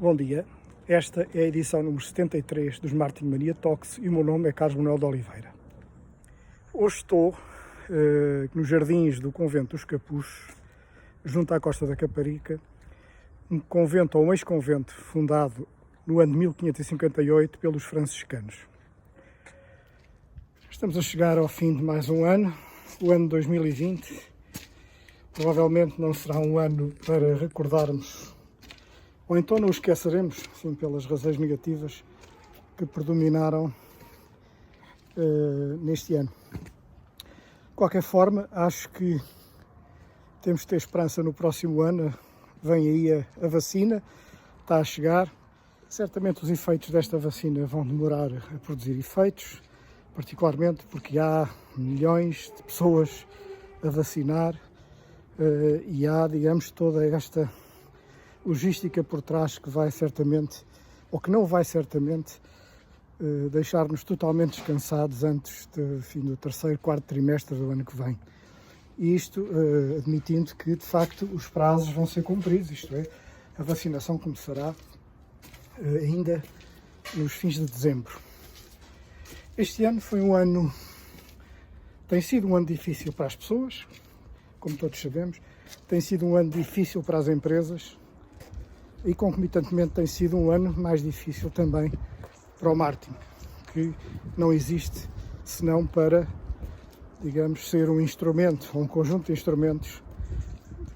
Bom dia, esta é a edição número 73 dos Marketing Mania Talks e o meu nome é Carlos Manuel de Oliveira. Hoje estou nos jardins do Convento dos Capuchos, junto à Costa da Caparica, um convento ou um ex-convento fundado no ano de 1558 pelos franciscanos. Estamos a chegar ao fim de mais um ano, o ano 2020. Provavelmente não será um ano para recordarmos, ou então não o esqueceremos, sim, pelas razões negativas que predominaram neste ano. De qualquer forma, acho que temos de ter esperança no próximo ano. Vem aí a vacina, está a chegar. Certamente os efeitos desta vacina vão demorar a produzir efeitos, particularmente porque há milhões de pessoas a vacinar e há, digamos, toda esta logística por trás que vai certamente, ou que não vai certamente, deixar-nos totalmente descansados antes do fim do terceiro, quarto trimestre do ano que vem. E isto admitindo que, de facto, os prazos vão ser cumpridos, isto é, a vacinação começará ainda nos fins de dezembro. Este ano foi tem sido um ano difícil para as pessoas, como todos sabemos, tem sido um ano difícil para as empresas e, concomitantemente, tem sido um ano mais difícil também para o marketing, que não existe senão para, digamos, ser um instrumento, ou um conjunto de instrumentos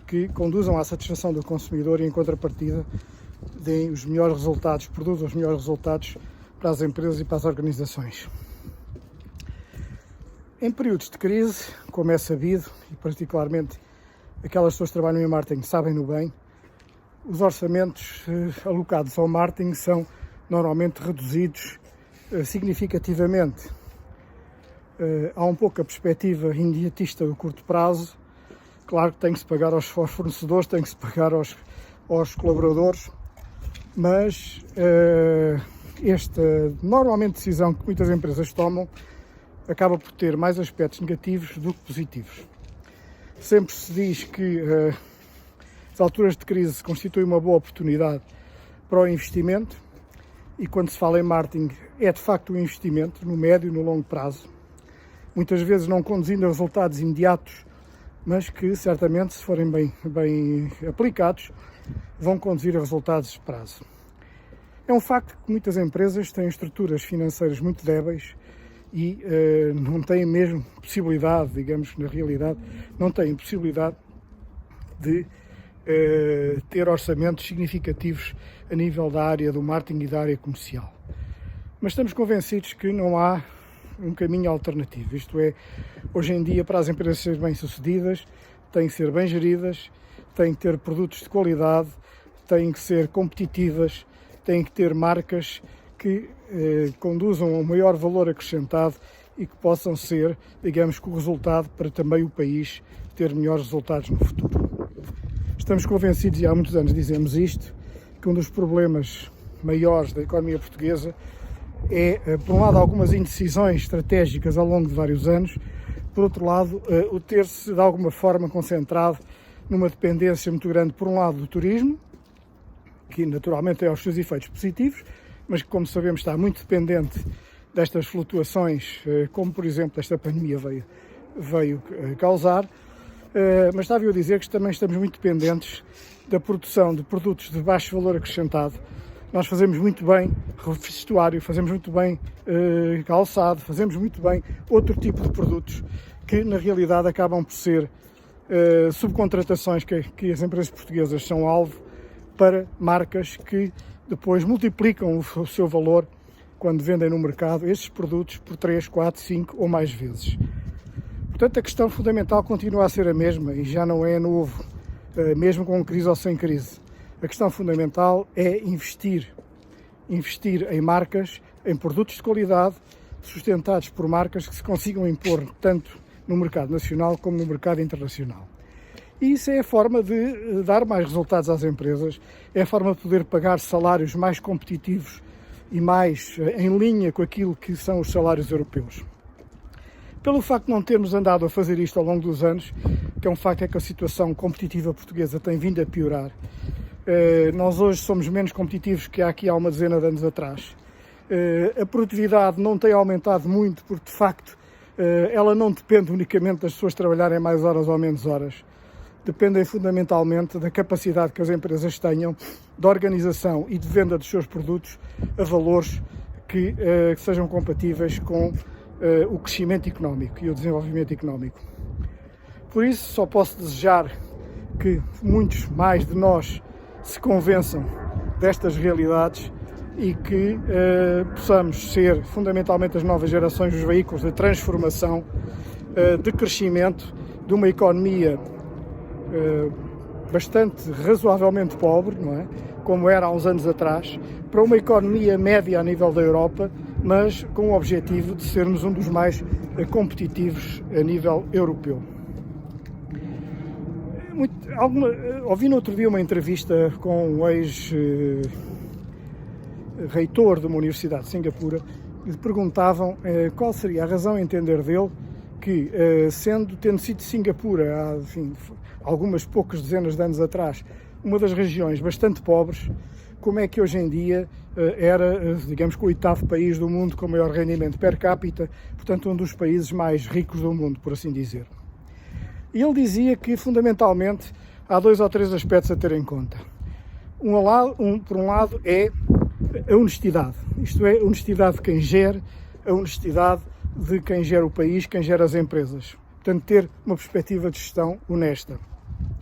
que conduzam à satisfação do consumidor e, em contrapartida, deem os melhores resultados, produzam os melhores resultados para as empresas e para as organizações. Em períodos de crise, como é sabido, e particularmente aquelas pessoas que trabalham em marketing sabem-no bem, os orçamentos alocados ao marketing são normalmente reduzidos significativamente. Há um pouco a perspectiva imediatista do curto prazo. Claro que tem que se pagar aos fornecedores, tem que se pagar aos colaboradores, mas esta normalmente decisão que muitas empresas tomam acaba por ter mais aspectos negativos do que positivos. Sempre se diz que as alturas de crise constituem uma boa oportunidade para o investimento e quando se fala em marketing é de facto um investimento no médio e no longo prazo, muitas vezes não conduzindo a resultados imediatos, mas que certamente, se forem bem aplicados, vão conduzir a resultados de prazo. É um facto que muitas empresas têm estruturas financeiras muito débeis e não têm mesmo possibilidade, digamos, na realidade, não têm possibilidade de ter orçamentos significativos a nível da área do marketing e da área comercial. Mas estamos convencidos que não há um caminho alternativo, isto é, hoje em dia, para as empresas serem bem-sucedidas, têm que ser bem geridas, têm que ter produtos de qualidade, têm que ser competitivas, têm que ter marcas que conduzam a um maior valor acrescentado e que possam ser, digamos, que o resultado para também o país ter melhores resultados no futuro. Estamos convencidos, e há muitos anos dizemos isto, que um dos problemas maiores da economia portuguesa é, por um lado, algumas indecisões estratégicas ao longo de vários anos, por outro lado, o ter-se de alguma forma concentrado numa dependência muito grande, por um lado, do turismo, que naturalmente tem os seus efeitos positivos, mas que, como sabemos, está muito dependente destas flutuações, como por exemplo esta pandemia veio causar, mas estava eu a dizer que também estamos muito dependentes da produção de produtos de baixo valor acrescentado. Nós fazemos muito bem vestuário, fazemos muito bem calçado, fazemos muito bem outro tipo de produtos que na realidade acabam por ser subcontratações que as empresas portuguesas são alvo para marcas que depois multiplicam o seu valor quando vendem no mercado esses produtos por 3, 4, 5 ou mais vezes. Portanto, a questão fundamental continua a ser a mesma e já não é novo, mesmo com crise ou sem crise. A questão fundamental é investir em marcas, em produtos de qualidade, sustentados por marcas que se consigam impor tanto no mercado nacional como no mercado internacional. E isso é a forma de dar mais resultados às empresas, é a forma de poder pagar salários mais competitivos e mais em linha com aquilo que são os salários europeus. Pelo facto de não termos andado a fazer isto ao longo dos anos, que é um facto é que a situação competitiva portuguesa tem vindo a piorar, Nós hoje somos menos competitivos que há uma dezena de anos atrás. A produtividade não tem aumentado muito porque, de facto, ela não depende unicamente das pessoas trabalharem mais horas ou menos horas. Dependem fundamentalmente da capacidade que as empresas tenham de organização e de venda dos seus produtos a valores que sejam compatíveis com o crescimento económico e o desenvolvimento económico. Por isso, só posso desejar que muitos mais de nós se convençam destas realidades e que possamos ser, fundamentalmente, as novas gerações, os veículos de transformação, de crescimento de uma economia bastante razoavelmente pobre, não é? Como era há uns anos atrás, para uma economia média a nível da Europa, mas com o objetivo de sermos um dos mais competitivos a nível europeu. Ouvi no outro dia uma entrevista com um ex-reitor de uma universidade de Singapura e lhe perguntavam qual seria a razão, a entender dele, que, tendo sido Singapura há algumas poucas dezenas de anos atrás, uma das regiões bastante pobres, como é que hoje em dia era, digamos, o 8º país do mundo com maior rendimento per capita, portanto um dos países mais ricos do mundo, por assim dizer. E ele dizia que, fundamentalmente, há 2 ou 3 aspectos a ter em conta. Por um lado, é a honestidade, isto é, a honestidade de quem gera, a honestidade de quem gera o país, quem gera as empresas. Portanto, ter uma perspectiva de gestão honesta.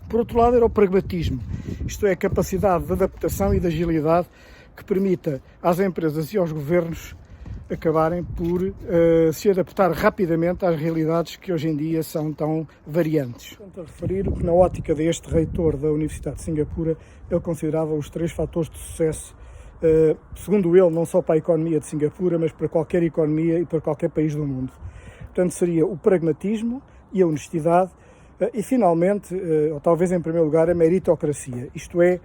Por outro lado, era o pragmatismo, isto é, a capacidade de adaptação e de agilidade que permita às empresas e aos governos acabarem por se adaptar rapidamente às realidades que hoje em dia são tão variantes. Portanto, a referir o que, na ótica deste reitor da Universidade de Singapura, ele considerava os 3 fatores de sucesso, segundo ele, não só para a economia de Singapura, mas para qualquer economia e para qualquer país do mundo. Portanto, seria o pragmatismo e a honestidade e, finalmente, ou talvez em primeiro lugar, a meritocracia, isto é,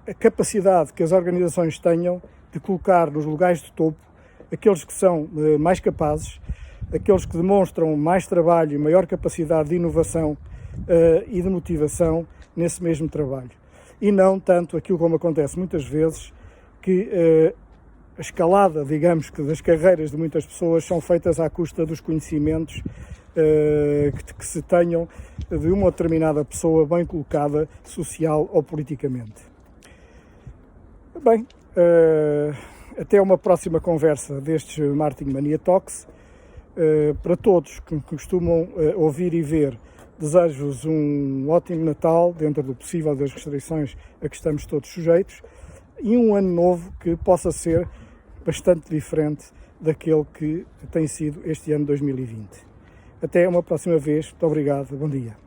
a capacidade que as organizações tenham de colocar nos lugares de topo aqueles que são mais capazes, aqueles que demonstram mais trabalho e maior capacidade de inovação e de motivação nesse mesmo trabalho. E não tanto aquilo como acontece muitas vezes, que a escalada, digamos, que das carreiras de muitas pessoas são feitas à custa dos conhecimentos que se tenham de uma determinada pessoa bem colocada social ou politicamente. Bem, até uma próxima conversa destes Marketing Mania Talks. Para todos que costumam ouvir e ver, desejo-vos um ótimo Natal, dentro do possível das restrições a que estamos todos sujeitos, e um ano novo que possa ser bastante diferente daquele que tem sido este ano 2020. Até uma próxima vez. Muito obrigado. Bom dia.